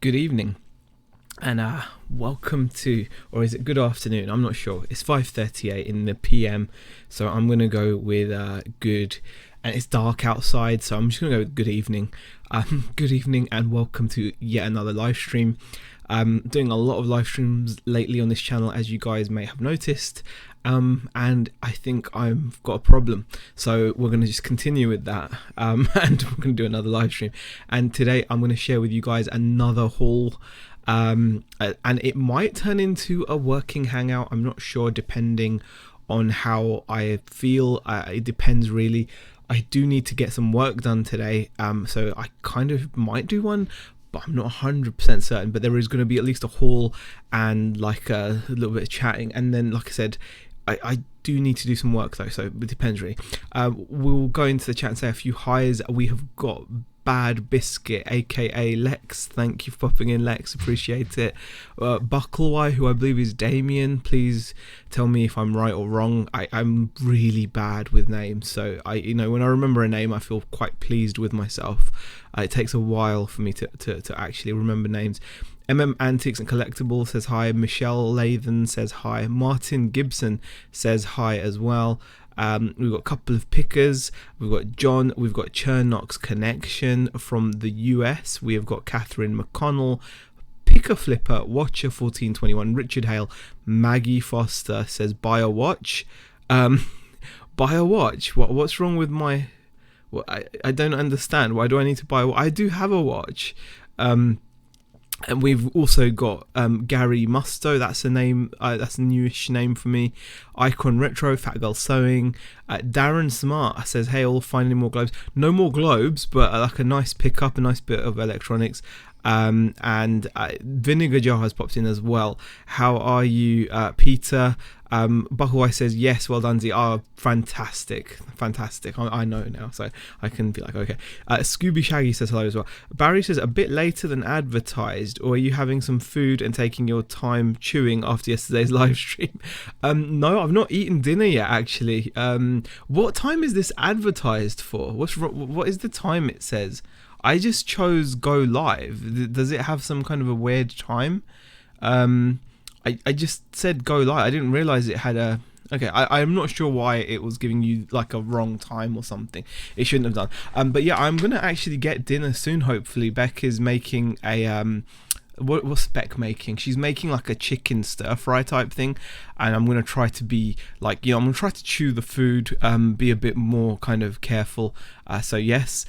Good evening, and welcome to, or is it good afternoon? I'm not sure. It's 5:38 in the PM, so I'm gonna go with good. And it's dark outside, so I'm just gonna go with good evening. Good evening, and welcome to yet another live stream. Doing a lot of live streams lately on this channel, as you guys may have noticed. And I think I've got a problem, so we're going to just continue with that, and we're going to do another live stream. And today I'm going to share with you guys another haul, and it might turn into a working hangout. I'm not sure, depending on how I feel. It depends really. I do need to get some work done today, so I kind of might do one, but I'm not 100% certain. But there is going to be at least a haul and like a little bit of chatting, and then, like I said, I do need to do some work though, so it depends really. We'll go into the chat and say a few highs. We have got Bad Biscuit, aka Lex. Thank you for popping in, Lex. Appreciate it. Bucklewhy, who I believe is Damien. Please tell me if I'm right or wrong. I'm really bad with names, so when I remember a name, I feel quite pleased with myself. It takes a while for me to actually remember names. Antiques and Collectibles says hi. Michelle Lathan says hi. Martin Gibson says hi as well. We've got a couple of pickers. We've got John. We've got Chernox Connection from the US. We have got Catherine McConnell. Picker Flipper, Watcher 1421, Richard Hale, Maggie Foster says buy a watch. Buy a watch. What's wrong with my? I don't understand. Why do I need to buy? I do have a watch. And we've also got Gary Musto. That's a name. That's a newish name for me. Icon Retro, Fat Girl Sewing. Darren Smart says, "Hey, all, finally more globes. No more globes, but like a nice pickup, a nice bit of electronics." And Vinegar Jar has popped in as well. How are you, Peter? Bucklewhy says yes, well done, Z. Fantastic. I know now, so I can be like, okay. Scooby Shaggy says hello as well. Barry says, a bit later than advertised, or are you having some food and taking your time chewing after yesterday's live stream? No, I've not eaten dinner yet, actually. What time is this advertised for? What is the time it says? I just chose go live. Does it have some kind of a weird time? I just said go live. I didn't realize it had a... Okay, I'm not sure why it was giving you like a wrong time or something. It shouldn't have done. But yeah, I'm going to actually get dinner soon, hopefully. Beck is making a... what's Beck making? She's making like a chicken stir fry type thing, and I'm going to try to be like, I'm going to try to chew the food, be a bit more kind of careful. So yes.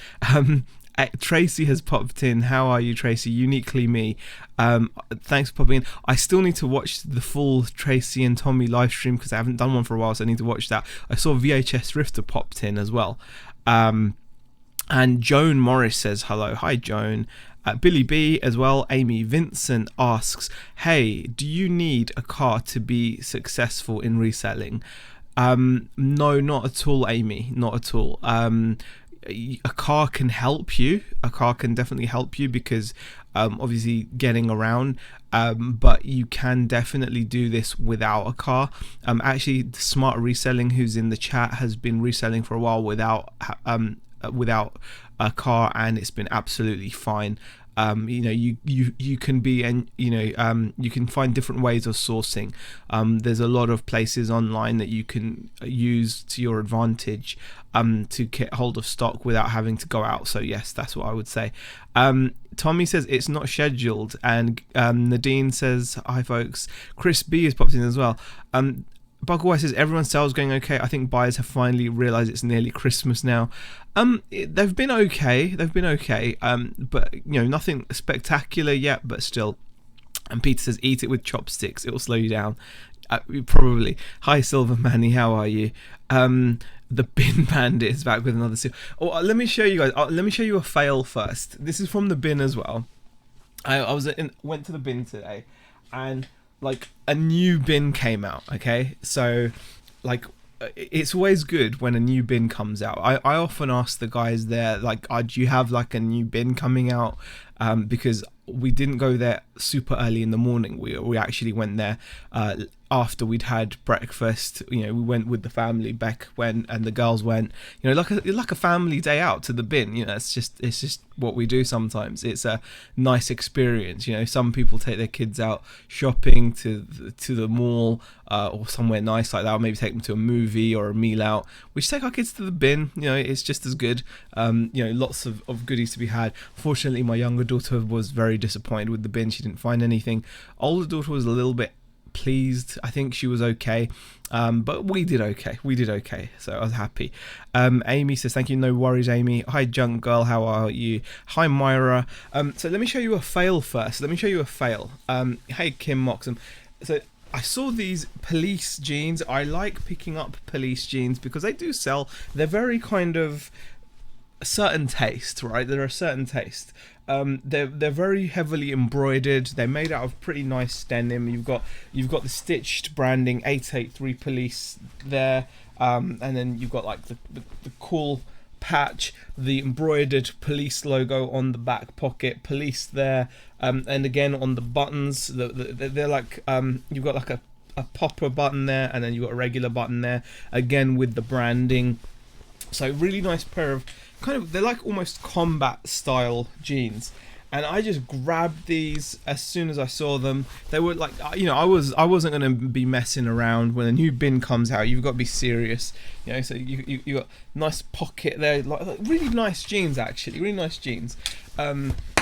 Tracy has popped in. How are you, Tracy? Uniquely me. Thanks for popping in. I still need to watch the full Tracy and Tommy live stream because I haven't done one for a while, so I need to watch that. I saw VHS Rifter popped in as well. And Joan Morris says hello. Hi, Joan. Billy B as well. Amy Vincent asks, hey, do you need a car to be successful in reselling? No, not at all, Amy. Not at all. A car can help you. A car can definitely help you because obviously getting around, but you can definitely do this without a car. Actually, the Smart Reselling, who's in the chat, has been reselling for a while without a car, and it's been absolutely fine. You can be, and you can find different ways of sourcing. There's a lot of places online that you can use to your advantage to get hold of stock without having to go out. So yes, that's what I would say. Tommy says it's not scheduled, and Nadine says hi folks. Chris B has popped in as well. Bucklewhy says everyone's sales going okay. I think buyers have finally realised it's nearly Christmas now. They've been okay, but nothing spectacular yet, but still. And Peter says eat it with chopsticks, it will slow you down. Probably. Hi Silver Manny, how are you? The Bin Bandit is back with another let me show you guys. Let me show you a fail first. This is from the bin as well. I went to the bin today, and like a new bin came out. Okay, so like it's always good when a new bin comes out. I often ask the guys there, like, do you have like a new bin coming out? because we didn't go there super early in the morning. We actually went there after we'd had breakfast. You know, we went with the family. Beck went and the girls went. You know, like a family day out to the bin. You know, it's just what we do sometimes. It's a nice experience. You know, some people take their kids out shopping to the mall or somewhere nice like that, or maybe take them to a movie or a meal out. We should take our kids to the bin. You know, it's just as good. You know, lots of goodies to be had. Fortunately, my younger daughter was very disappointed with the bin. She didn't find anything. Older daughter was a little bit pleased. I think she was okay, but we did okay, so I was happy. Amy says thank you. No worries, Amy. Hi Junk Girl, how are you? Hi Myra. So let me show you a fail first. Hey Kim Moxham. So I saw these police jeans. I like picking up police jeans because they do sell. They're very kind of a certain taste, right? They're a certain taste. They're very heavily embroidered. They're made out of pretty nice denim. You've got the stitched branding 883 police there, and then you've got like the cool patch, the embroidered police logo on the back pocket, police there, and again on the buttons. They're like you've got like a popper button there, and then you've got a regular button there, again with the branding. So really nice pair of they're like almost combat style jeans, and I just grabbed these as soon as I saw them. They were like, you know, I wasn't gonna be messing around. When a new bin comes out, you've got to be serious, you know. So you got nice pocket there, like really nice jeans, actually, really nice jeans.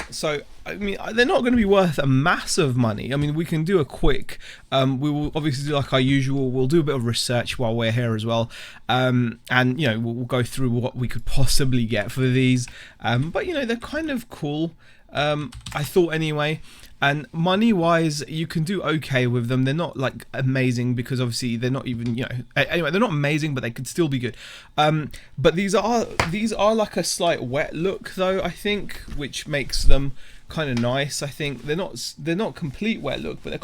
So I mean, they're not going to be worth a massive money. I mean, we can do a quick. We will obviously do like our usual. We'll do a bit of research while we're here as well, and you know, we'll go through what we could possibly get for these. But you know, they're kind of cool. I thought anyway. And money wise, you can do okay with them. They're not like amazing because obviously they're not even, you know, anyway, they're not amazing, but they could still be good. But these are like a slight wet look though, I think, which makes them kind of nice. I think they're not complete wet look, but they're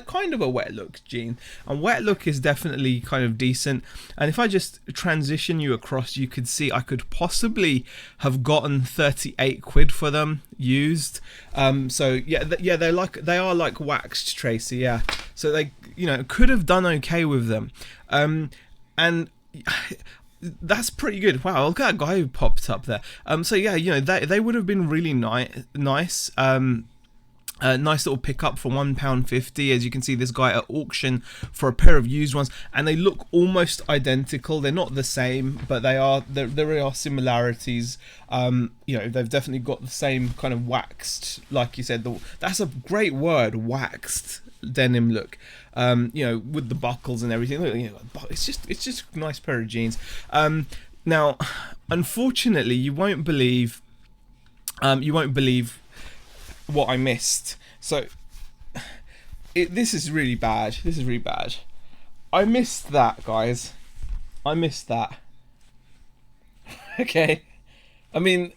kind of a wet look jean, and wet look is definitely kind of decent. And if I just transition you across, you could see I could possibly have gotten 38 quid for them used. So yeah, they are like waxed, Tracy. Yeah, so they, you know, could have done okay with them, and that's pretty good. Wow, look at that guy who popped up there. So yeah, you know, they would have been really nice. Nice little pickup for £1.50. As you can see, this guy at auction for a pair of used ones, and they look almost identical. They're not the same, but there are similarities. You know, they've definitely got the same kind of waxed, like you said. That's a great word, waxed denim look. You know, with the buckles and everything. You know, it's just a nice pair of jeans. Now, unfortunately, you won't believe what I missed. So this is really bad. I missed that, guys. I missed that. Okay. I mean,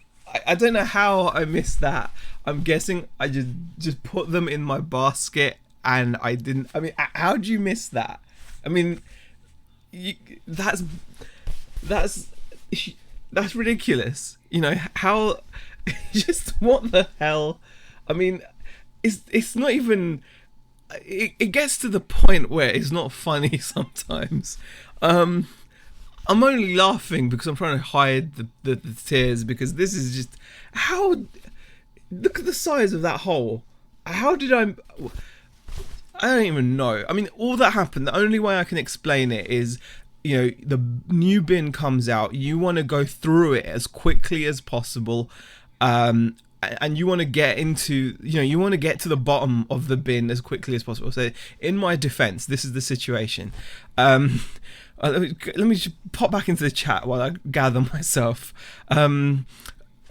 I don't know how I missed that. I'm guessing I just put them in my basket and I didn't. I mean, how do you miss that? I mean, that's ridiculous. You know, how just what the hell? I mean, it's not even. It gets to the point where it's not funny sometimes. I'm only laughing because I'm trying to hide the tears, because this is just how. Look at the size of that hole. How did I don't even know. I mean, all that happened, the only way I can explain it is, you know, the new bin comes out, you want to go through it as quickly as possible, and you want to get into, you know, you want to get to the bottom of the bin as quickly as possible. So in my defense, this is the situation. Let me just pop back into the chat while I gather myself.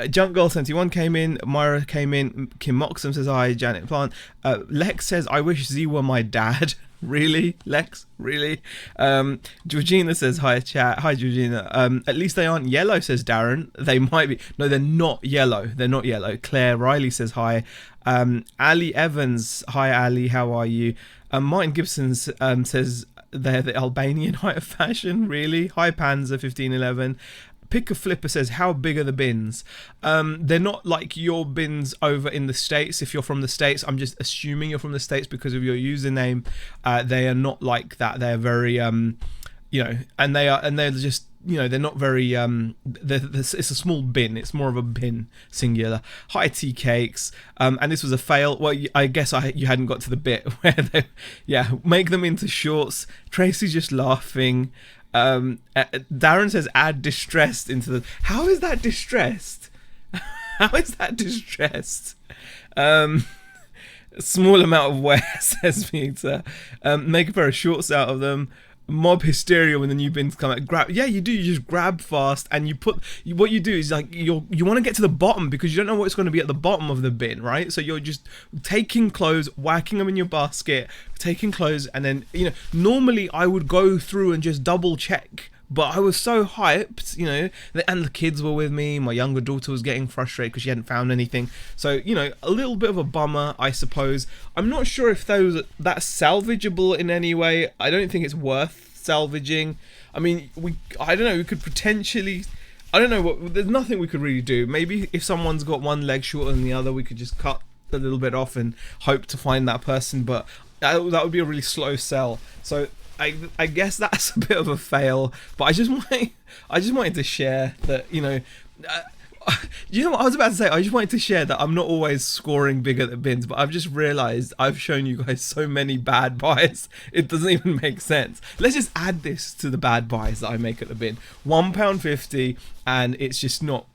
Junk Girl 71 came in, Myra came in, Kim Moxham says hi, Janet Plant, Lex says I wish Z were my dad. Really, Lex? Really? Georgina says hi, chat. Hi, Georgina. At least they aren't yellow, says Darren. They might be. No, they're not yellow. They're not yellow. Claire Riley says hi. Ali Evans, hi Ali, how are you? Martin Gibson says they're the Albanian height of fashion. Really? Hi Panzer 1511. Picker Flipper says, how big are the bins? They're not like your bins over in the States. If you're from the States, I'm just assuming you're from the States because of your username. They are not like that. They're very, and they're just, they're not very, it's a small bin. It's more of a bin, singular. Hi, tea cakes. And this was a fail. Well, I guess you hadn't got to the bit where they, make them into shorts. Tracy's just laughing. Darren says, add distressed into the, how is that distressed? How is that distressed? Small amount of wear, says Peter. Make a pair of shorts out of them. Mob hysteria when the new bins come out. Grab, you do. You just grab fast, and what you do is like you want to get to the bottom because you don't know what's going to be at the bottom of the bin, right? So you're just taking clothes, whacking them in your basket, taking clothes, and then normally I would go through and just double check. But I was so hyped, and the kids were with me. My younger daughter was getting frustrated because she hadn't found anything. So, a little bit of a bummer, I suppose. I'm not sure if that's salvageable in any way. I don't think it's worth salvaging. I mean, I don't know, we could potentially, I don't know there's nothing we could really do. Maybe if someone's got one leg shorter than the other, we could just cut a little bit off and hope to find that person. But that would be a really slow sell. So, I guess that's a bit of a fail, but I just wanted to share that, you know what I was about to say? I just wanted to share that I'm not always scoring big at the bins, but I've just realised I've shown you guys so many bad buys, it doesn't even make sense. Let's just add this to the bad buys that I make at the bin. £1.50, and it's just not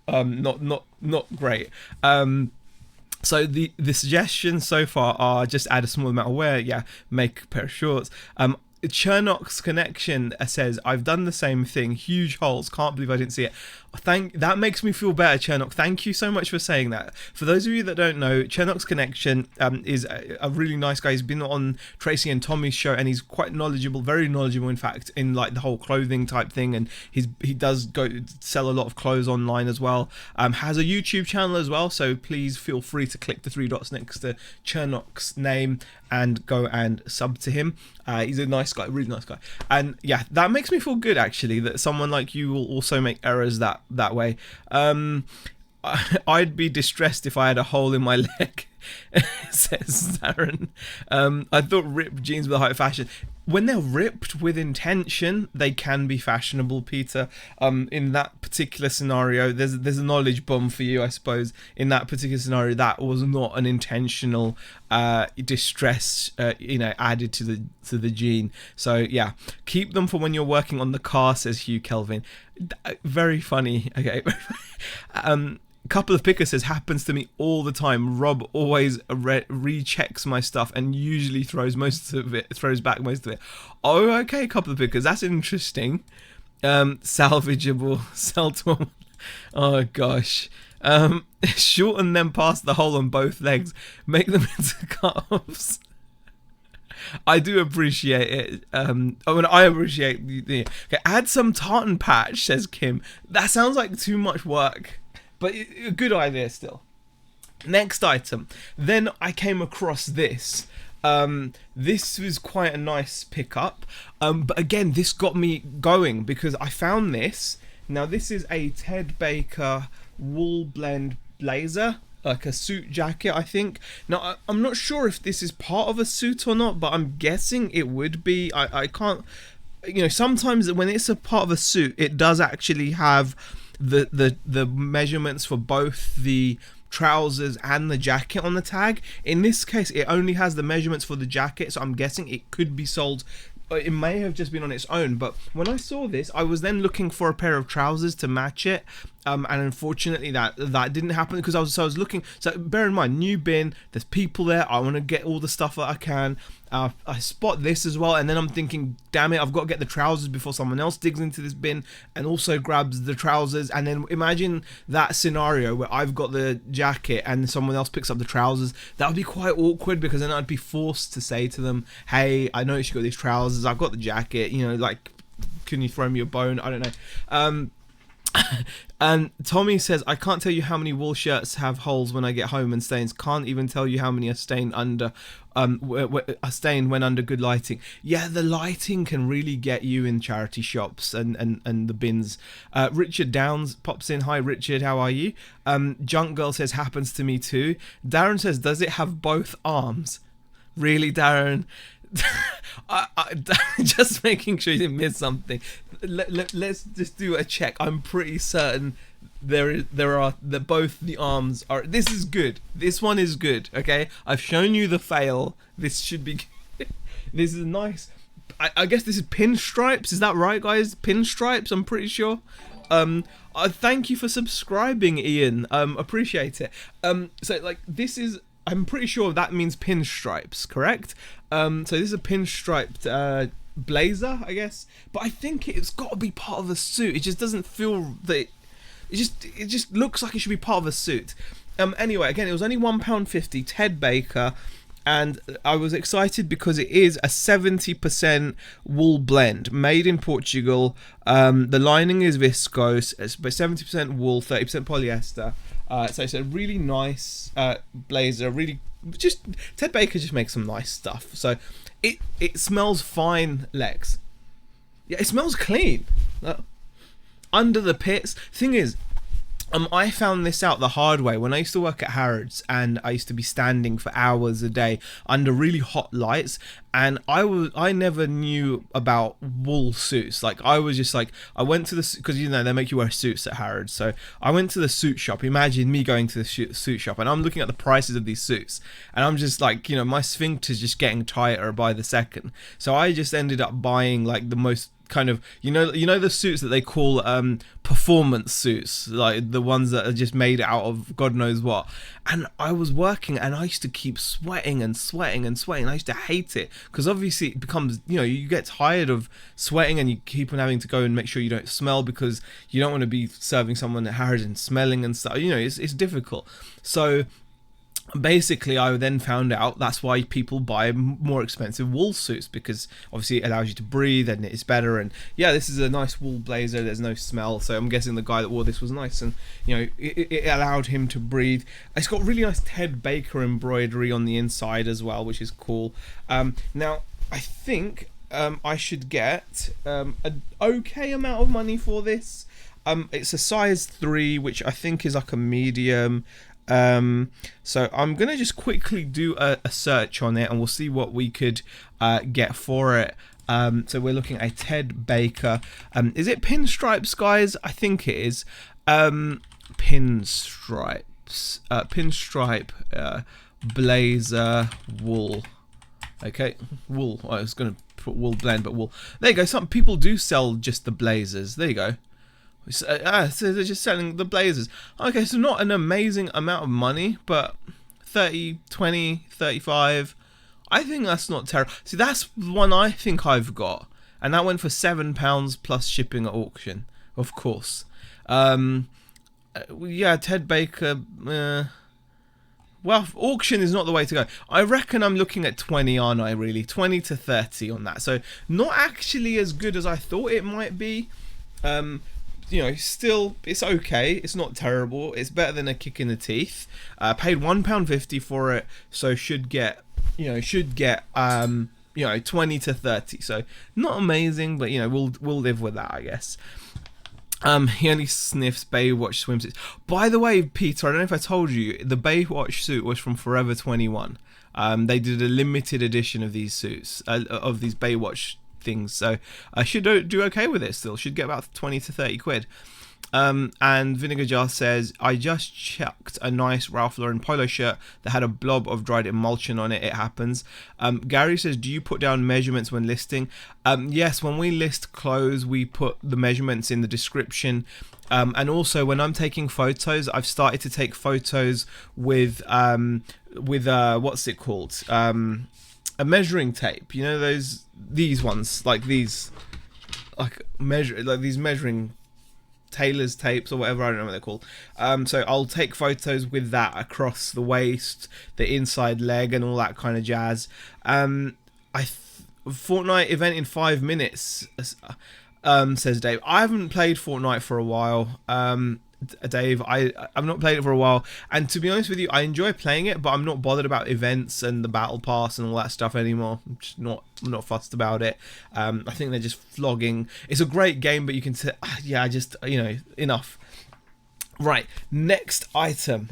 great. So the suggestions so far are just add a small amount of wear, make a pair of shorts. Chernock's Connection says, I've done the same thing, huge holes, can't believe I didn't see it. That makes me feel better, Chernock. Thank you so much for saying that. For those of you that don't know, Chernock's Connection is a really nice guy. He's been on Tracy and Tommy's show, and he's quite knowledgeable, very knowledgeable in fact, in like the whole clothing type thing, and he does go sell a lot of clothes online as well. Has a YouTube channel as well, so please feel free to click the 3 dots next to Chernock's name and go and sub to him. He's a nice guy, really nice guy, and yeah, that makes me feel good actually, that someone like you will also make errors that way. I'd be distressed if I had a hole in my leg, says Darren. I thought ripped jeans were high fashion. When they're ripped with intention, they can be fashionable, Peter. In that particular scenario, there's a knowledge bomb for you, I suppose. In that particular scenario, that was not an intentional distress, added to the jean. So yeah, keep them for when you're working on the car, says Hugh Kelvin. Very funny. Okay. Couple of Pickers says, happens to me all the time. Rob always rechecks my stuff and usually throws back most of it. Oh, okay, Couple of Pickers, that's interesting. Salvageable, sell to. Oh gosh. Shorten them past the hole on both legs. Make them into cut-offs. I do appreciate it. I appreciate the okay, add some tartan patch, says Kim. That sounds like too much work, but a good idea still. Next item. Then I came across this. This was quite a nice pickup. But again, this got me going because I found this. Now this is a Ted Baker wool blend blazer, like a suit jacket, I think. Now I'm not sure if this is part of a suit or not, but I'm guessing it would be. I can't, sometimes when it's a part of a suit, it does actually have the measurements for both the trousers and the jacket on the tag. In this case, it only has the measurements for the jacket, so I'm guessing it could be sold. It may have just been on its own, but when I saw this, I was then looking for a pair of trousers to match it, and unfortunately that didn't happen because I was looking. So bear in mind, new bin, there's people there, I want to get all the stuff that I can. I spot this as well, and then I'm thinking, damn it, I've got to get the trousers before someone else digs into this bin and also grabs the trousers. And then imagine that scenario where I've got the jacket and someone else picks up the trousers. That would be quite awkward because then I'd be forced to say to them, hey, I noticed you got these trousers, I've got the jacket, can you throw me a bone? I don't know. And Tommy says, I can't tell you how many wool shirts have holes when I get home and stains. Can't even tell you how many are stained under, are stained when under good lighting. Yeah, the lighting can really get you in charity shops and the bins. Richard Downs pops in. Hi, Richard. How are you? Junk Girl says, happens to me too. Darren says, does it have both arms? Really, Darren? Just making sure you didn't miss something. Let's just do a check. I'm pretty certain both the arms are. This is good. This one is good. Okay, I've shown you the fail. This should be. This is nice. I guess this is pinstripes. Is that right, guys? Pinstripes. I'm pretty sure. Thank you for subscribing, Ian. Appreciate it. So like this is. I'm pretty sure that means pinstripes, correct? So this is a pinstriped blazer, I guess. But I think it's got to be part of a suit. It just doesn't feel that. It just looks like it should be part of a suit. Anyway, again, it was only £1.50. Ted Baker, and I was excited because it is a 70% wool blend, made in Portugal. The lining is viscose, but 70% wool, 30% polyester. So it's a really nice blazer. Really, just Ted Baker just makes some nice stuff. So it smells fine, Lex. Yeah, it smells clean. Under the pits. Thing is, I found this out the hard way when I used to work at Harrods, and I used to be standing for hours a day under really hot lights, and I never knew about wool suits. Like I was just like, I went to the, because you know they make you wear suits at Harrods, so I went to the suit shop. Imagine me going to the suit shop and I'm looking at the prices of these suits, and I'm just like, you know, my sphincter's just getting tighter by the second. So I just ended up buying like the most kind of, you know the suits that they call performance suits, like the ones that are just made out of God knows what. And I was working and I used to keep sweating and sweating and sweating. I used to hate it because obviously it becomes, you know, you get tired of sweating and you keep on having to go and make sure you don't smell, because you don't want to be serving someone at Harrods and smelling and stuff, you know, it's difficult. So basically I then found out that's why people buy more expensive wool suits, because obviously it allows you to breathe and it's better. And yeah, this is a nice wool blazer, there's no smell, so I'm guessing the guy that wore this was nice, and you know it allowed him to breathe. It's got really nice Ted Baker embroidery on the inside as well, which is cool. Now I think I should get an okay amount of money for this. It's a size 3, which I think is like a medium. So I'm gonna just quickly do a search on it and we'll see what we could get for it. So we're looking at a Ted Baker. Is it pinstripes, guys? I think it is. Pinstripes. Pinstripe blazer wool. Okay, wool. I was gonna put wool blend, but wool. There you go. Some people do sell just the blazers. There you go. So they're just selling the blazers. Okay, so not an amazing amount of money, but 30, 20, 35. I think that's not terrible. See, that's one I think I've got, and that went for £7 plus shipping at auction, of course. Yeah, Ted Baker. Well, auction is not the way to go. I reckon I'm looking at 20, aren't I? Really, 20 to 30 on that. So not actually as good as I thought it might be. You know, still it's okay. It's not terrible. It's better than a kick in the teeth. Paid £1.50 for it, so should get 20 to 30. So not amazing, but you know we'll live with that, I guess. He only sniffs Baywatch swimsuits. By the way, Peter, I don't know if I told you, the Baywatch suit was from Forever 21. They did a limited edition of these suits, of these Baywatch things, so I should do okay with it still. Should get about 20 to 30 quid. And Vinegar Jar says, I just chucked a nice Ralph Lauren polo shirt that had a blob of dried emulsion on it. It happens. Gary says, do you put down measurements when listing? Yes, when we list clothes, we put the measurements in the description. And also when I'm taking photos, I've started to take photos with what's it called? A measuring tape. You know these ones, like these, these measuring tailor's tapes or whatever, I don't know what they're called. So I'll take photos with that across the waist, the inside leg, and all that kind of jazz. Fortnite event in 5 minutes. says Dave. I haven't played Fortnite for a while. Dave, I've not played it for a while, and to be honest with you, I enjoy playing it, but I'm not bothered about events and the battle pass and all that stuff anymore. I'm not fussed about it. I think they're just flogging. It's a great game, but you can yeah, just, you know, enough. Right, next item.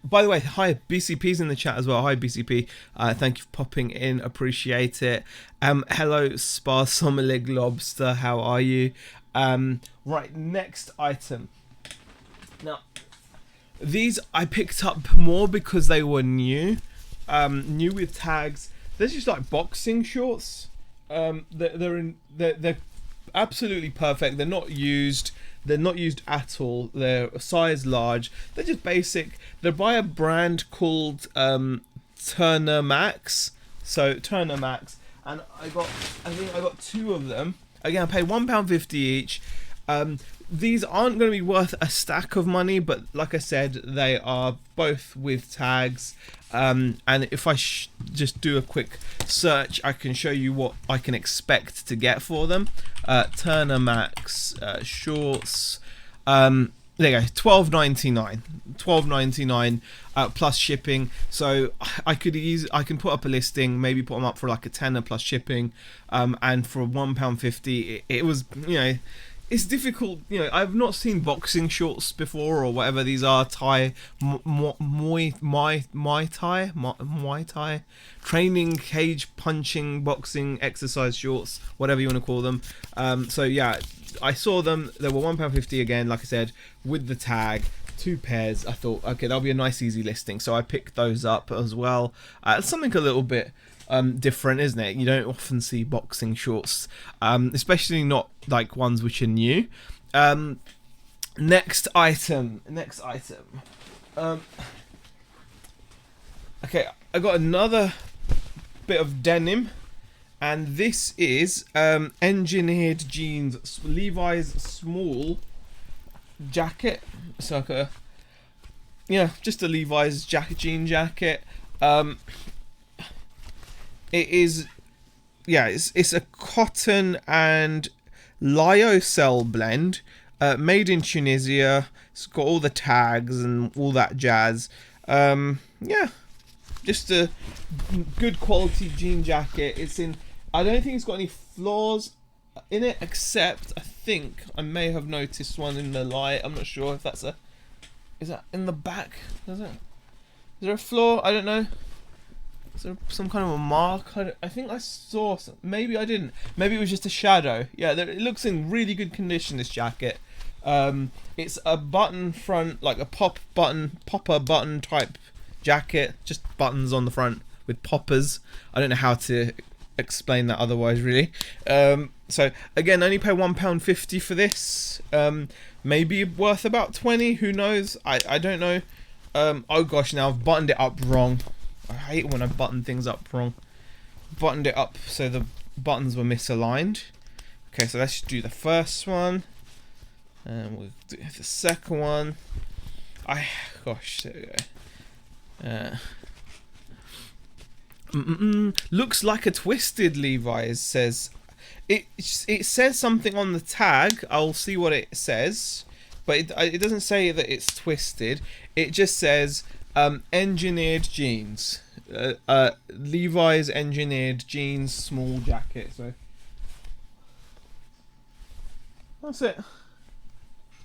By the way, hi, BCP's in the chat as well. Hi, BCP. Thank you for popping in. Appreciate it. Hello, Sparsomalig Lobster. How are you? Right, next item. Now, these I picked up more because they were new. New with tags. They're just like boxing shorts. They're absolutely perfect. They're not used. They're not used at all. They're size large. They're just basic. They're by a brand called Turner Max. So Turner Max, and I think I got 2 of them. Again, I paid £1.50 each. These aren't going to be worth a stack of money, but like I said, they are both with tags. And if I just do a quick search, I can show you what I can expect to get for them. Turner Max shorts. There you go, $12.99 plus shipping. So I can put up a listing, maybe put them up for like a tenner plus shipping, and for £1.50, it was, you know. It's difficult, you know. I've not seen boxing shorts before, or whatever these are. Muay Thai, training, cage punching, boxing, exercise shorts, whatever you want to call them. So yeah, I saw them. They were £1.50 again, like I said, with the tag. 2 pairs. I thought, okay, that'll be a nice easy listing. So I picked those up as well. Something a little bit different, isn't it? You don't often see boxing shorts, especially not like ones which are new. Next item. Okay, I got another bit of denim, and this is engineered jeans, Levi's small jacket. It's like a, yeah, just a Levi's jean jacket. It is, yeah, it's a cotton and lyocell blend, made in Tunisia. It's got all the tags and all that jazz. Yeah, just a good quality jean jacket. It's in, I don't think it's got any flaws in it, except I think I may have noticed one in the light. I'm not sure if that's a, is that in the back? Is there a flaw? I don't know. Is there some kind of a mark? I think I saw some. Maybe I didn't. Maybe it was just a shadow. Yeah, it looks in really good condition, this jacket. It's a button front, like a popper button type jacket. Just buttons on the front with poppers. I don't know how to explain that otherwise, really. So again, only pay £1.50 for this. Maybe worth about 20. Who knows? I don't know. Oh gosh, now I've buttoned it up wrong. I hate when I button things up wrong. Buttoned it up so the buttons were misaligned. Okay, so let's do the first one, and we'll do the second one. Gosh, there we go. Looks like a twisted Levi's, says. It says something on the tag. I'll see what it says, but it doesn't say that it's twisted. It just says engineered jeans. Levi's engineered jeans small jacket. So that's it.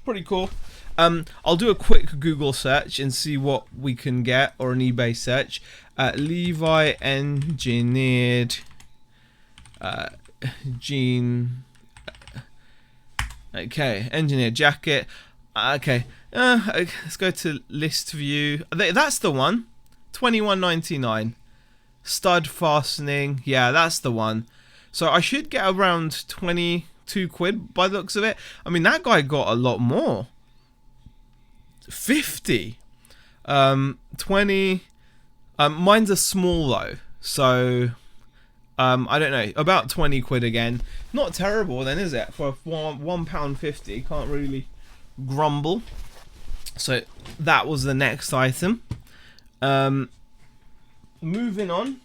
Pretty cool. I'll do a quick Google search and see what we can get, or an eBay search. Levi engineered jean. Okay, engineered jacket. Okay, let's go to list view. That's the one. $21.99. Stud fastening. Yeah, that's the one. So I should get around 22 quid by the looks of it. I mean, that guy got a lot more. 50. 20. Mine's a small though, so I don't know, about 20 quid again. Not terrible then, is it? For £1.50, can't really grumble. So that was the next item. Moving on.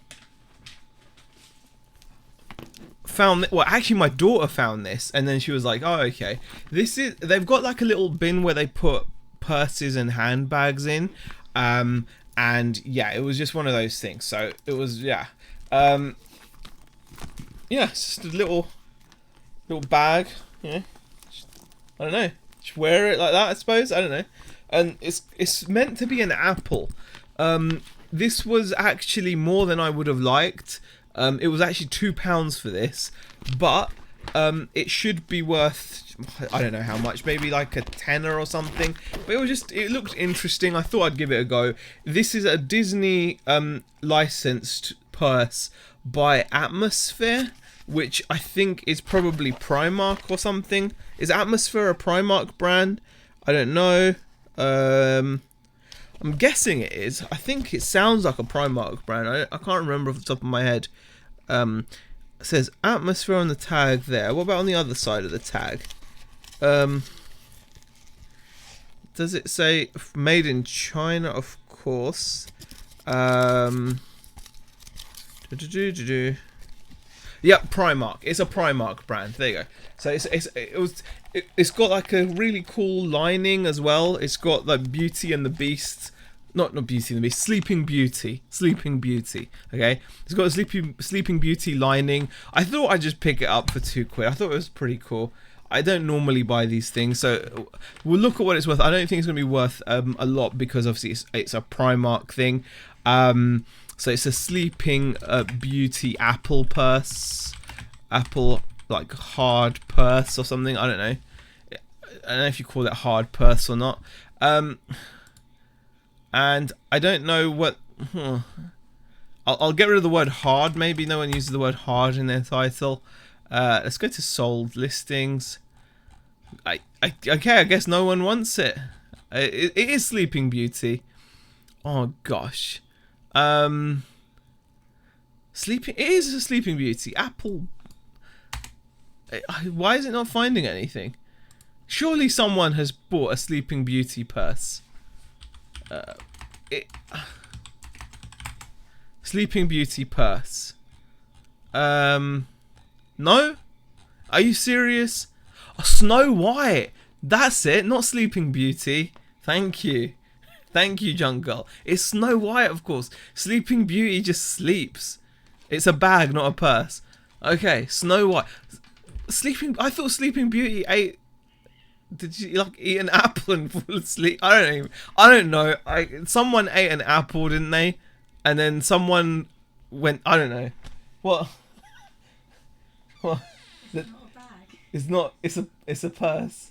found, well, actually my daughter found this, and then she was like, oh, okay, they've got like a little bin where they put purses and handbags in, and yeah, it was just one of those things. So it was, yeah, it's just a little bag, you know. I don't know, just wear it like that, I suppose. I don't know. And it's meant to be an apple. This was actually more than I would have liked. It was actually £2 for this, but it should be worth, I don't know how much, maybe like a tenner or something. But it looked interesting. I thought I'd give it a go. This is a Disney licensed purse by Atmosphere, which I think is probably Primark or something. Is Atmosphere a Primark brand? I don't know. I'm guessing it is. I think it sounds like a Primark brand. I can't remember off the top of my head. It says Atmosphere on the tag there. What about on the other side of the tag? Does it say made in China? Of course. Yep, Primark. It's a Primark brand. There you go. So it's got like a really cool lining as well. It's got like Beauty and the Beast. Not Beauty and the Beast. Sleeping Beauty. Okay. It's got a Sleeping Beauty lining. I thought I'd just pick it up for £2. I thought it was pretty cool. I don't normally buy these things, so we'll look at what it's worth. I don't think it's going to be worth a lot because obviously it's a Primark thing. So it's a Sleeping Beauty apple purse. Apple, like hard purse or something. I don't know. I don't know if you call it hard purse or not. And I don't know what... I'll get rid of the word hard. Maybe no one uses the word hard in their title. Let's go to sold listings. Okay, I guess no one wants it. It is Sleeping Beauty. Oh gosh. It is a Sleeping Beauty. Apple. Why is it not finding anything? Surely someone has bought a Sleeping Beauty purse. Sleeping Beauty purse. No? Are you serious? Oh, Snow White. That's it. Not Sleeping Beauty. Thank you. Thank you, Jungle. It's Snow White, of course. Sleeping Beauty just sleeps. It's a bag, not a purse. Okay, Snow White. I thought Sleeping Beauty ate... Did she like eat an apple and fall asleep? I don't know. Someone ate an apple, didn't they? And then someone went... I don't know. What? What? It's not a bag. It's not. It's a purse.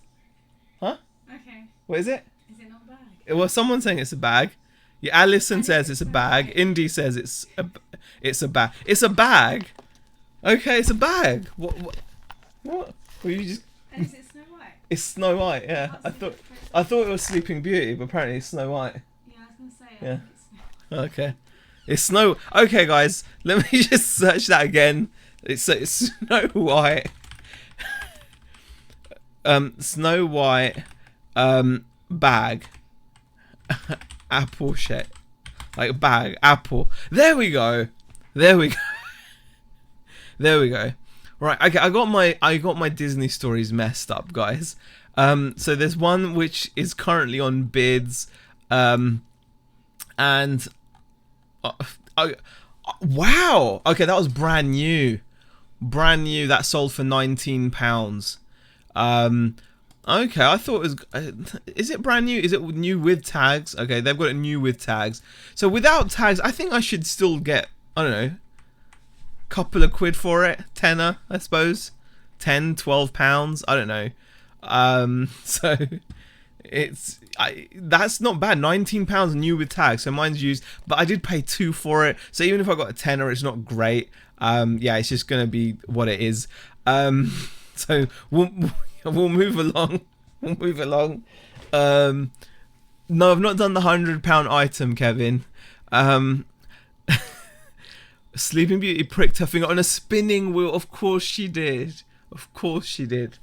Huh? Okay. What is it? Is it not a bag? Well, someone's saying it's a bag. Yeah, Alison says it's a bag. Indy says it's a bag. It's a bag. Okay, it's a bag. What? Well, you just. And is it Snow White? It's Snow White. Yeah, I thought it was Sleeping Beauty, but apparently it's Snow White. Yeah, I was gonna say. Yeah. I think it's Snow White. Okay. It's Snow. Okay, guys, let me just search that again. It's Snow White. Snow White. Bag. Apple shit. Like bag. Apple. There we go. There we go. There we go. Right. Okay. I got my Disney stories messed up, guys. So there's one which is currently on bids. And. Wow. Okay, that was brand new. Brand new. That sold for £19. Okay, I thought it was... Is it brand new? Is it new with tags? Okay, they've got it new with tags. So without tags, I think I should still get, I don't know, couple of quid for it. Tenner, I suppose. £10, £12. I don't know. So it's... that's not bad. £19 new with tags. So mine's used, but I did pay £2 for it. So even if I got a tenner, it's not great. Yeah, it's just gonna be what it is. So we'll move along. We'll move along. No, I've not done the £100 item, Kevin. Sleeping Beauty pricked her finger on a spinning wheel. Of course she did. Of course she did.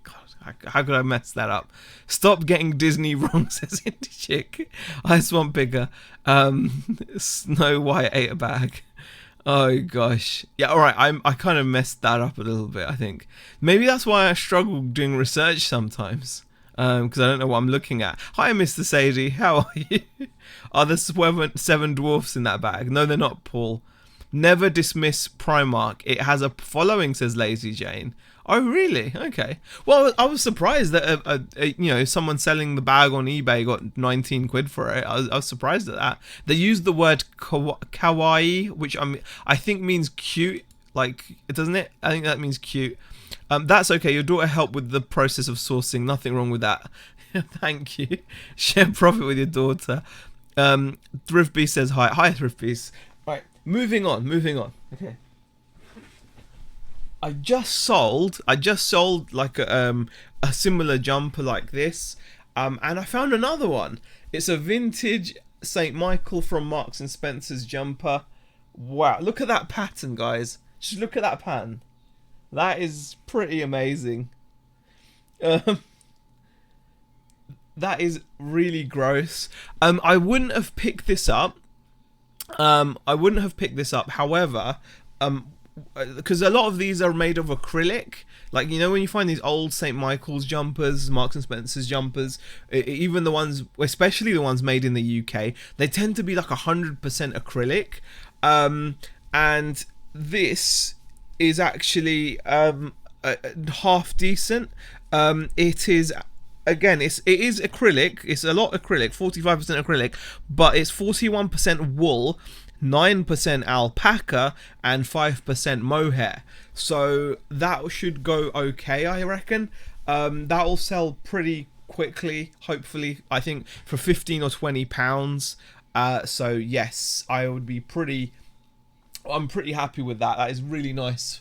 God, how could I mess that up? Stop getting Disney wrong, says Indie Chick. I just want bigger. Snow White ate a bag. Oh gosh, yeah. All right, I kind of messed that up a little bit. I think maybe that's why I struggle doing research sometimes, because I don't know what I'm looking at. Hi, Mr. Sadie, how are you? Are there seven dwarfs in that bag? No, they're not, Paul. Never dismiss Primark. It has a following, says Lazy Jane. Oh, really? Okay. Well, I was surprised that someone selling the bag on eBay got 19 quid for it. I was surprised at that. They used the word kawaii, which I think means cute. Like, doesn't it? I think that means cute. That's okay. Your daughter helped with the process of sourcing. Nothing wrong with that. Thank you. Share profit with your daughter. Thrift Beast says hi. Hi, Thrift Beast. Right. Moving on. Okay. I just sold like a similar jumper like this, and I found another one. It's a vintage St. Michael from Marks and Spencer's jumper. Wow, look at that pattern, guys. Just look at that pattern. That is pretty amazing. That is really gross. I wouldn't have picked this up. However, because a lot of these are made of acrylic, like, you know, when you find these old St. Michael's jumpers, Marks and Spencer's jumpers, even the ones, especially the ones made in the UK, they tend to be like 100% acrylic, and this is actually half decent. It is, again, it is acrylic. It's a lot acrylic, 45% acrylic, but it's 41% wool, 9% alpaca, and 5% mohair. So that should go okay, I reckon. That will sell pretty quickly, hopefully. I think for 15 or 20 pounds. So yes, I'm pretty happy with that. That is really nice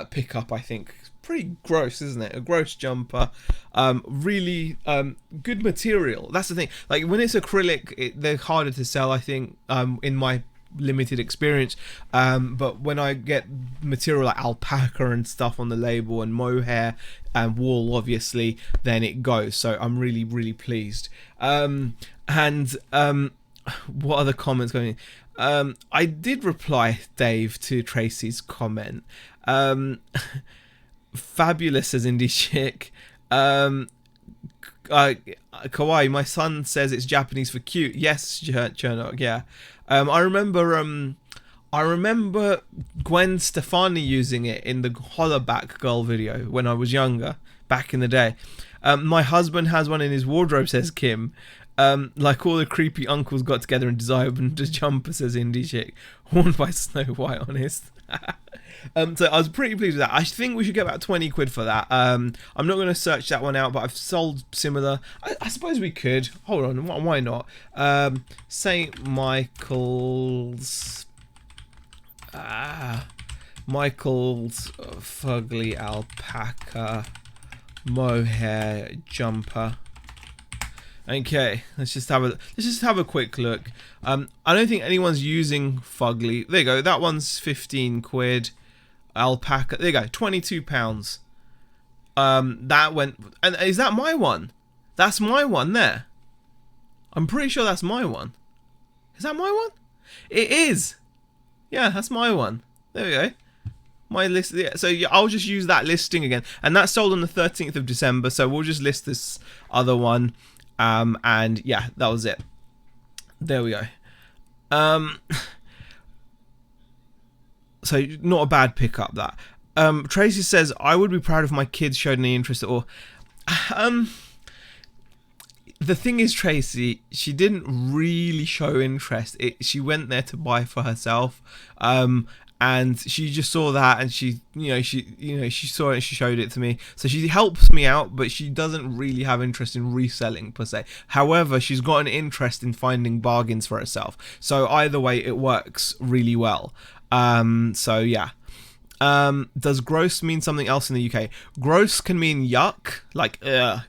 pickup, I think. Pretty gross, isn't it? A gross jumper. Really good material. That's the thing. Like, when it's acrylic, they're harder to sell, I think, in my limited experience, but when I get material like alpaca and stuff on the label, and mohair and wool, obviously, then it goes. So I'm really, really pleased. What other comments going in? I did reply, Dave, to Tracy's comment. Fabulous, as indie chick. Kawaii, my son says it's Japanese for cute. Yes, Chernok, yeah. I remember Gwen Stefani using it in the Hollaback Girl video when I was younger, back in the day. My husband has one in his wardrobe, says Kim. Like all the creepy uncles got together and designed a jumper, says Indie Chick. Worn by Snow White, honest. So I was pretty pleased with that. I think we should get about 20 quid for that. I'm not going to search that one out, but I've sold similar. I suppose we could. Hold on, why not? St. Michael's... Michael's fugly alpaca mohair jumper. Okay, let's just have a quick look. I don't think anyone's using fugly. There you go. That one's 15 quid. Alpaca. There you go. 22 pounds. That went. And is that my one? That's my one there. I'm pretty sure that's my one. Is that my one? It is. Yeah, that's my one. There we go. My list. Yeah, so yeah, I'll just use that listing again, and that sold on the 13th of December. So we'll just list this other one. And yeah, that was it. There we go. So not a bad pickup, that. Tracy says, I would be proud if my kids showed any interest at all. The thing is, Tracy, she didn't really show interest. She went there to buy for herself. And she just saw that, and she saw it and she showed it to me. So she helps me out, but she doesn't really have interest in reselling per se. However, she's got an interest in finding bargains for herself. So either way, it works really well. So yeah. Does gross mean something else in the UK? Gross can mean yuck, like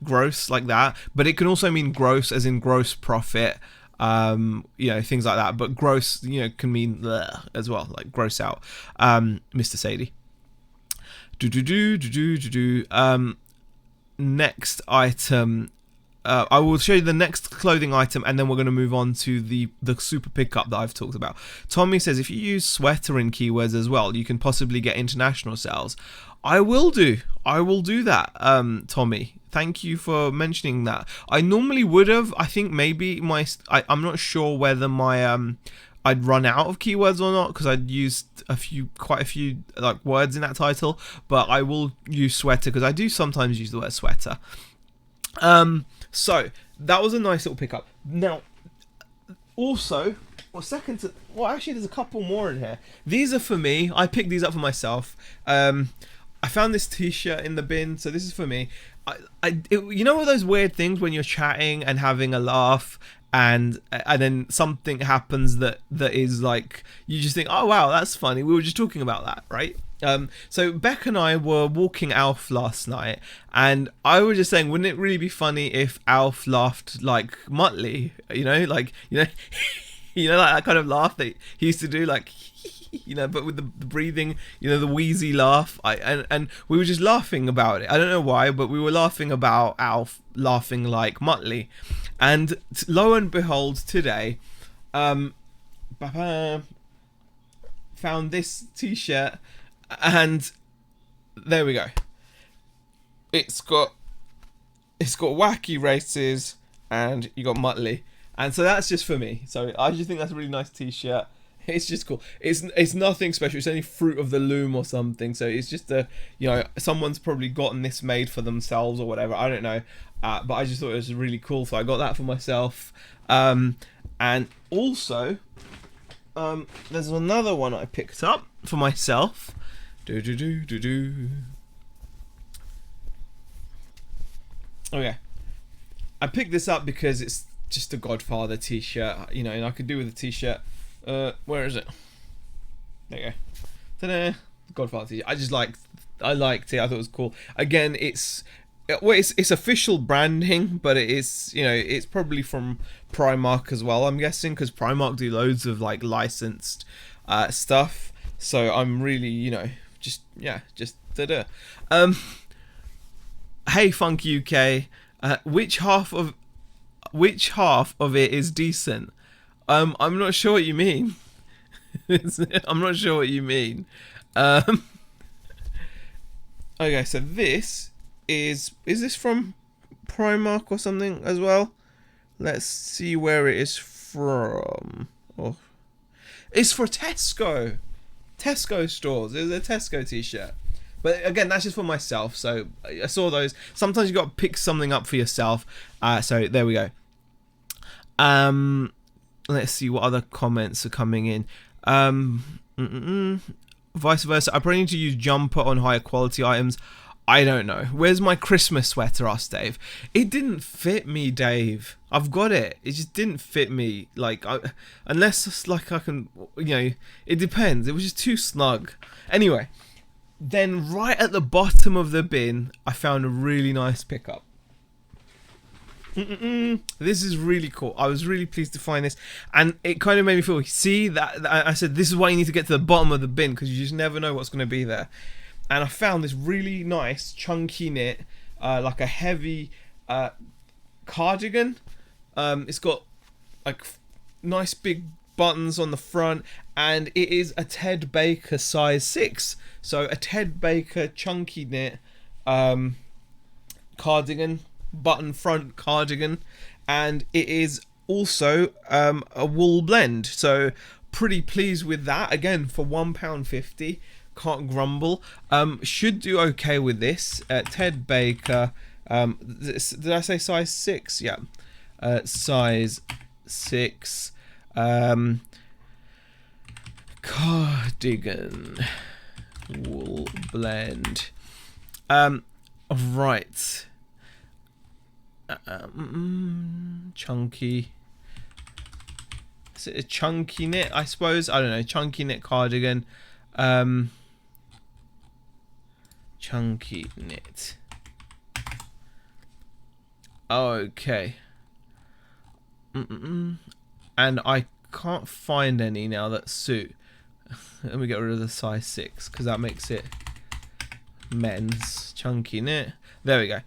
gross, like that. But it can also mean gross, as in gross profit. Things like that, but gross, can mean as well, like gross out. Mr. Sadie. Next item, I will show you the next clothing item, and then we're going to move on to the super pickup that I've talked about. Tommy says if you use sweater in keywords as well, you can possibly get international sales. I will do that, Tommy. Thank you for mentioning that. I normally would have. I think maybe I'm not sure whether my I'd run out of keywords or not, because I'd used quite a few like words in that title. But I will use sweater because I do sometimes use the word sweater. So that was a nice little pickup. Now, also, actually, there's a couple more in here. These are for me. I picked these up for myself. I found this t-shirt in the bin, so this is for me. You know all those weird things when you're chatting and having a laugh, and then something happens that is like, you just think, oh wow, that's funny. We were just talking about that, right? So Beck and I were walking Alf last night, and I was just saying, wouldn't it really be funny if Alf laughed like Muttley? Like that kind of laugh that he used to do, like, but with the breathing, the wheezy laugh. And we were just laughing about it. I don't know why, but we were laughing about Alf laughing like Muttley. And lo and behold, today, found this t-shirt, and there we go. It's got wacky races, and you got Muttley, and so that's just for me. So I just think that's a really nice t-shirt. It's just cool. It's nothing special. It's only Fruit of the Loom or something. So it's just someone's probably gotten this made for themselves or whatever. I don't know. But I just thought it was really cool. So I got that for myself. And also, there's another one I picked up for myself. Okay. I picked this up because it's just a Godfather t-shirt, and I could do with a t-shirt. Where is it? There you go. Ta-da! Godfather t-shirt. I liked it. I thought it was cool. Again, it's official branding, but it is, it's probably from Primark as well, I'm guessing, because Primark do loads of like licensed stuff. So I'm really, just ta-da. Hey Funk UK, which half of it is decent? I'm not sure what you mean. I'm not sure what you mean. Okay, so this is this from Primark or something as well? Let's see where it is from. Oh, it's for Tesco stores. It's a Tesco t-shirt. But again, that's just for myself. So I saw those. Sometimes you got to pick something up for yourself. So there we go. Let's see what other comments are coming in. Vice versa. I probably need to use jumper on higher quality items. I don't know. Where's my Christmas sweater? Asked Dave. It didn't fit me, Dave. I've got it. It just didn't fit me. Like, unless it's like I can, it depends. It was just too snug. Anyway, then right at the bottom of the bin, I found a really nice pickup. This is really cool. I was really pleased to find this, and it kind of made me feel, see that I said this is why you need to get to the bottom of the bin, because you just never know what's going to be there. And I found this really nice chunky knit, like a heavy cardigan. It's got like nice big buttons on the front, and it is a Ted Baker size 6. So a Ted Baker chunky knit cardigan, button front cardigan, and it is also a wool blend. So pretty pleased with that. Again, for £1.50, can't grumble. Should do okay with this. Ted Baker. Did I say size 6? Yeah, size 6. Cardigan wool blend. Right. Chunky. Is it a chunky knit? I suppose. I don't know. Chunky knit cardigan. Chunky knit. Okay. And I can't find any now that suit. Let me get rid of the size 6, because that makes it men's. Chunky knit. There we go.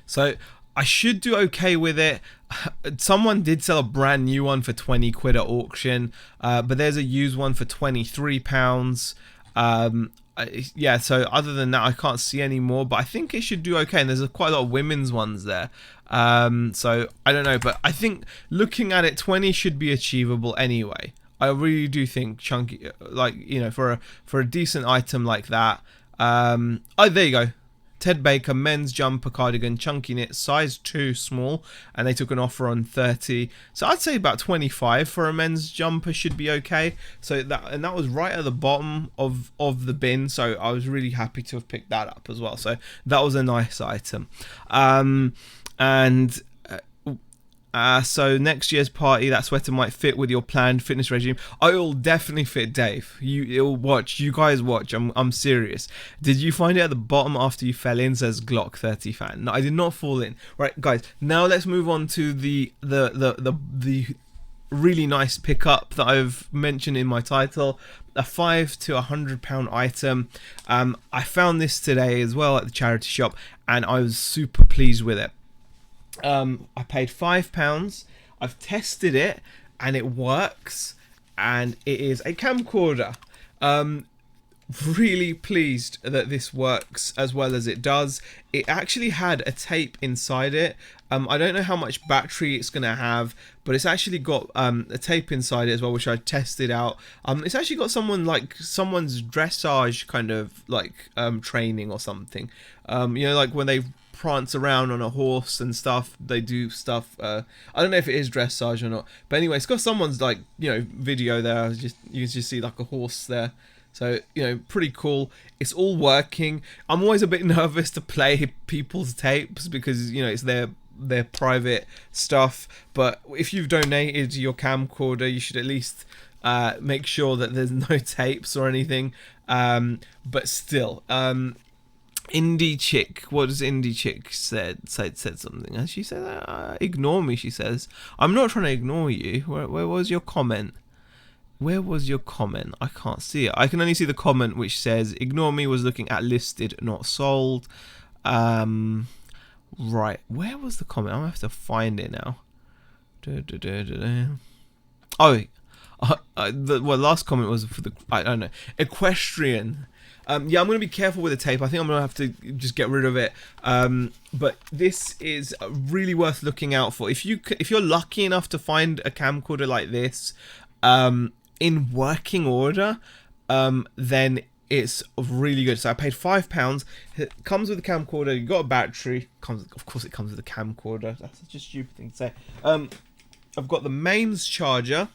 So I should do okay with it. Someone did sell a brand new one for 20 quid at auction, but there's a used one for £23. Yeah, so other than that, I can't see any more, but I think it should do okay. And there's quite a lot of women's ones there. So I don't know, but I think looking at it, 20 should be achievable anyway. I really do think chunky, like, you know, for a decent item like that. Oh, there you go. Ted Baker men's jumper cardigan, chunky knit, size 2 small, and they took an offer on 30. So I'd say about 25 for a men's jumper should be okay. So that was right at the bottom of the bin. So I was really happy to have picked that up as well. So that was a nice item. So next year's party, that sweater might fit with your planned fitness regime. Oh, it'll definitely fit Dave. It'll watch. You guys watch. I'm serious. Did you find it at the bottom after you fell in? Says Glock 30 fan. No, I did not fall in. Right, guys. Now let's move on to the really nice pickup that I've mentioned in my title. A £5 to £100 item. I found this today as well at the charity shop, and I was super pleased with it. I paid £5. I've tested it and it works, and it is a camcorder. Really pleased that this works as well as it does. It actually had a tape inside it. I don't know how much battery it's gonna have, but it's actually got a tape inside it as well, which I tested out. It's actually got someone's dressage kind of like training or something. You know, like when they prance around on a horse and stuff, they do stuff. I don't know if it is dressage or not, but anyway, it's got someone's, like, you know, video there. You can just see like a horse there. So, you know, pretty cool. It's all working. I'm always a bit nervous to play people's tapes because, you know, it's their private stuff. But if you've donated your camcorder, you should at least make sure that there's no tapes or anything. But still, Indie Chick, what does Indie Chick said something? Has she said that? Ignore me, she says. I'm not trying to ignore you. Where was your comment? Where was your comment? I can't see it. I can only see the comment which says, ignore me, was looking at listed, not sold. Right, where was the comment? I'm gonna have to find it now. Oh, the last comment was for the, I don't know, equestrian. Yeah, I'm going to be careful with the tape. I think I'm going to have to just get rid of it. But this is really worth looking out for. If you're lucky enough to find a camcorder like this in working order, then it's really good. So I paid £5. It comes with a camcorder. You got a battery. Of course, it comes with a camcorder. That's such a stupid thing to say. I've got the mains charger,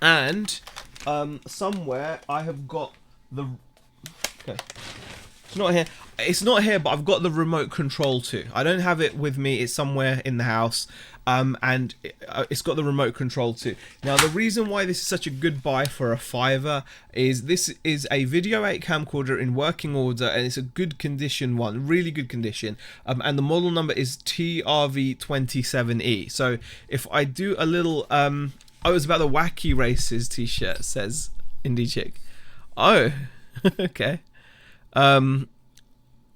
and somewhere I have got the. Okay. It's not here, but I've got the remote control too. I don't have it with me. It's somewhere in the house, and it's got the remote control too. Now, the reason why this is such a good buy for a £5 is this is a Video 8 camcorder in working order, and it's a good condition one, really good condition. And the model number is TRV27E. So if I do a little, oh, it's about the Wacky Races t-shirt, says Indie Chick. Oh, okay.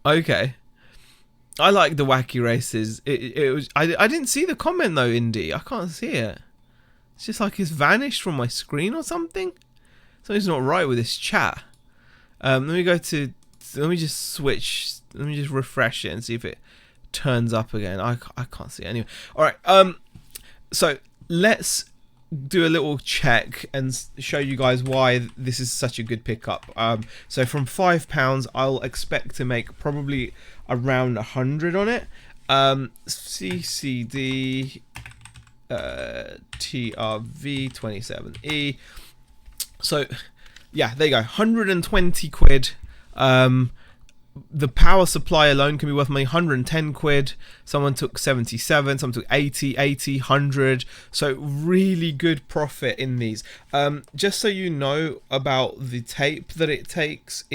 Okay. I like the Wacky Races. It was. I didn't see the comment though, Indy. I can't see it. It's just like it's vanished from my screen or something. Something's not right with this chat. Let me go to. Let me just switch. Let me just refresh it and see if it turns up again. I can't see it anyway. All right. So let's do a little check and show you guys why this is such a good pickup. So from £5, I'll expect to make probably around 100 on it. CCD TRV27E. So yeah, there you go, 120 quid. The power supply alone can be worth money, 110 quid. Someone took 77, someone took 80, 100. So really good profit in these. Just so you know about the tape that it takes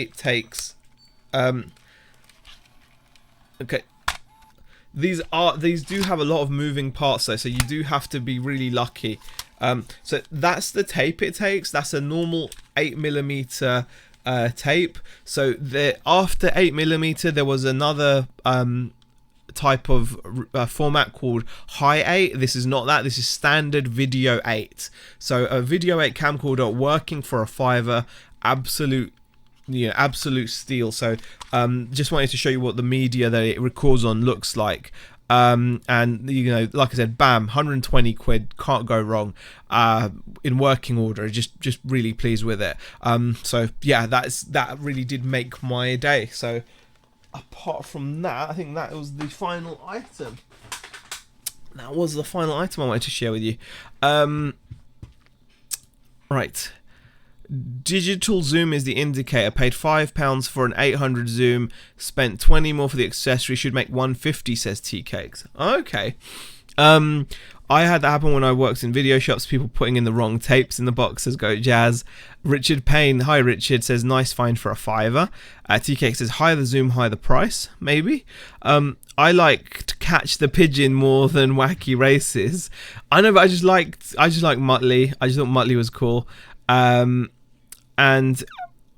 okay. These do have a lot of moving parts though, so you do have to be really lucky. So that's the tape it takes. That's a normal 8mm tape. So after 8mm there was another type of format called High 8. This is not that. This is standard Video 8. So a Video 8 camcorder working for a $5, absolute steal. So just wanted to show you what the media that it records on looks like. And like I said, bam, 120 quid, can't go wrong. In working order, just really pleased with it. So yeah, that really did make my day. So apart from that, I think that was the final item. That was the final item I wanted to share with you. Right. Digital zoom is the indicator. Paid £5 for an 800 zoom. Spent 20 more for the accessory. Should make 150, says Tea Cakes. Okay. I had that happen when I worked in video shops. People putting in the wrong tapes in the boxes. Go Jazz. Richard Payne. Hi Richard. Says nice find for a $5. Tea Cakes says higher the zoom, higher the price. Maybe. I like to catch the pigeon more than wacky races. I know, but I just like Muttley. I just thought Muttley was cool. And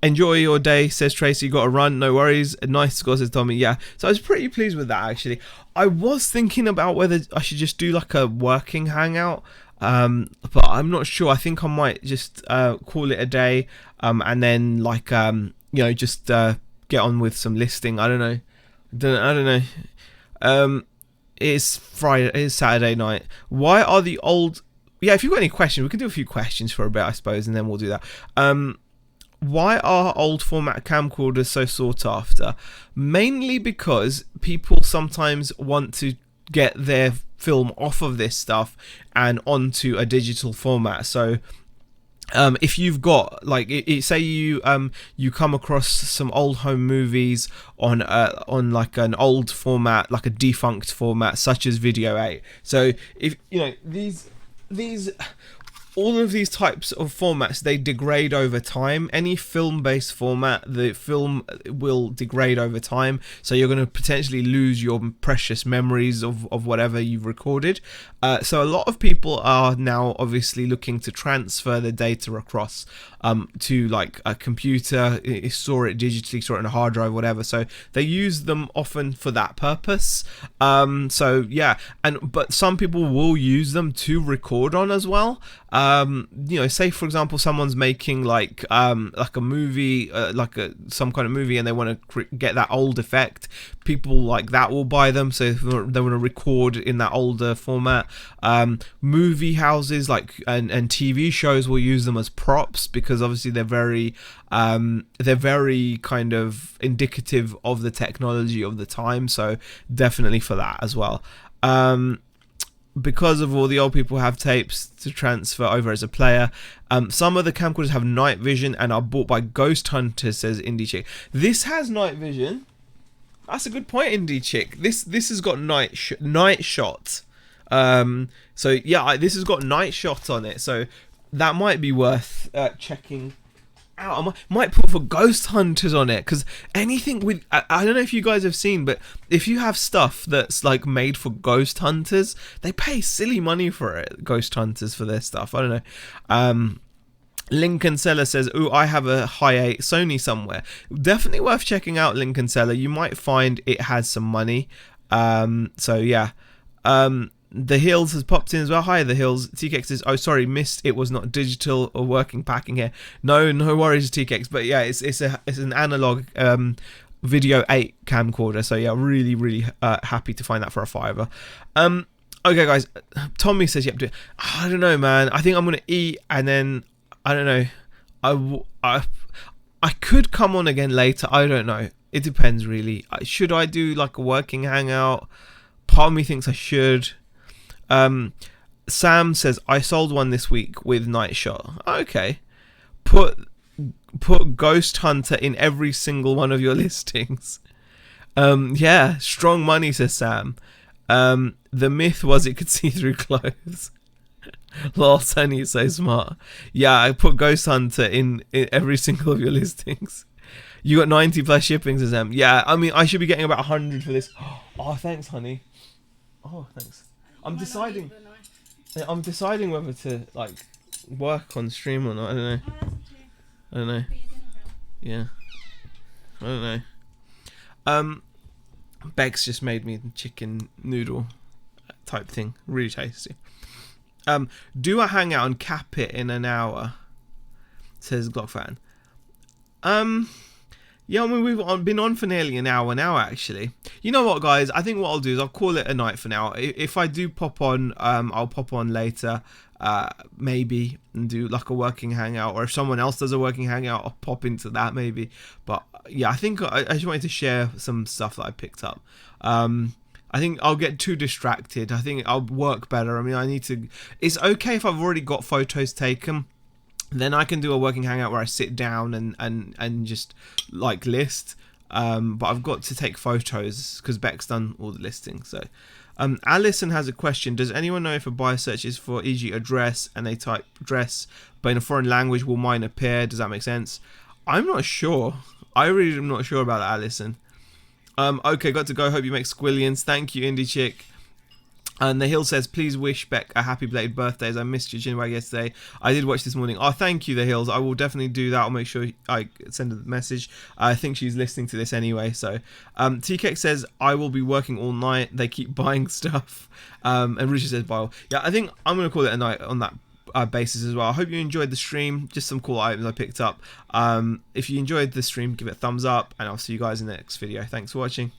enjoy your day, says Tracy. Got to run, no worries. A nice score, says Tommy. Yeah, so I was pretty pleased with that, actually. I was thinking about whether I should just do like a working hangout, but I'm not sure. I think I might just call it a day, and then like just get on with some listing. I don't know. It's Friday. It's Saturday night. Why are the old? Yeah, if you've got any questions, we can do a few questions for a bit, I suppose, and then we'll do that. Why are old format camcorders so sought after? Mainly because people sometimes want to get their film off of this stuff and onto a digital format. So if you've got say you come across some old home movies on like an old format, like a defunct format such as Video 8. So if these all of these types of formats, they degrade over time. Any film-based format, the film will degrade over time, so you're going to potentially lose your precious memories of whatever you've recorded. So a lot of people are now obviously looking to transfer the data across to like a computer, store it digitally, store it on a hard drive, whatever. So they use them often for that purpose. So yeah, but some people will use them to record on as well. Say for example someone's making like a movie, some kind of movie, and they want to get that old effect. People like that will buy them, so if they want to record in that older format. Movie houses and TV shows will use them as props, because obviously they're very kind of indicative of the technology of the time. So definitely for that as well. Because of all the old people have tapes to transfer over as a player. Some of the camcorders have night vision and are bought by ghost hunters, says Indie Chick. This has night vision. That's a good point, Indie Chick. This has got night shot. So yeah, this has got night shot on it. So that might be worth checking out. I might put for ghost hunters on it, because anything with I don't know if you guys have seen, but if you have stuff that's like made for ghost hunters, they pay silly money for it. Ghost hunters for their stuff. I don't know. Lincoln Seller says, "Ooh, I have a high 8 Sony somewhere." Definitely worth checking out, Lincoln Seller. You might find it has some money. So yeah. The Hills has popped in as well. Hi, The Hills. TKX says, "Oh, sorry, missed. It was not digital or working packing here." No worries, TKX. But yeah, it's an analog Video 8 camcorder. So yeah, really happy to find that for a $5. Okay, guys. Tommy says, "Yep, do it." I don't know, man. I think I'm gonna eat, and then I don't know. I could come on again later. I don't know. It depends, really. Should I do like a working hangout? Part of me thinks I should. Sam says, "I sold one this week with night shot." Okay. Put Ghost Hunter in every single one of your listings. Yeah, strong money, says Sam. The myth was it could see through clothes. Lol, Sunny is so smart. Yeah, I put Ghost Hunter in every single of your listings. You got 90 plus shipping, says Sam. Yeah, I mean, I should be getting about 100 for this. Oh, thanks, honey. Oh, thanks. I'm deciding whether to like work on stream or not. I don't know. I don't know. Yeah. I don't know. Bex just made me chicken noodle type thing, really tasty. Do I hang out and cap it in an hour? Says Glockfan. Yeah, I mean, we've been on for nearly an hour now, actually. You know what, guys? I think what I'll do is I'll call it a night for now. If I do pop on, I'll pop on later, maybe, and do like a working hangout. Or if someone else does a working hangout, I'll pop into that maybe. But yeah, I think I just wanted to share some stuff that I picked up. I think I'll get too distracted. I think I'll work better. I mean, I need to... It's okay if I've already got photos taken. Then I can do a working hangout where I sit down and just like list. But I've got to take photos because Beck's done all the listing. So Alison has a question. Does anyone know if a buyer searches for, e.g. a dress, and they type dress, but in a foreign language, will mine appear? Does that make sense? I'm not sure. I really am not sure about that, Alison. Okay, got to go. Hope you make squillions. Thank you, Indie Chick. And the Hill says, please wish Beck a happy belated birthday, as I missed your Chinwag yesterday. I did watch this morning. Oh, thank you, the Hills. I will definitely do that. I'll make sure I send her the message. I think she's listening to this anyway. So TK says, I will be working all night. They keep buying stuff. And Richard says, bye. Yeah, I think I'm going to call it a night on that basis as well. I hope you enjoyed the stream. Just some cool items I picked up. If you enjoyed the stream, give it a thumbs up. And I'll see you guys in the next video. Thanks for watching.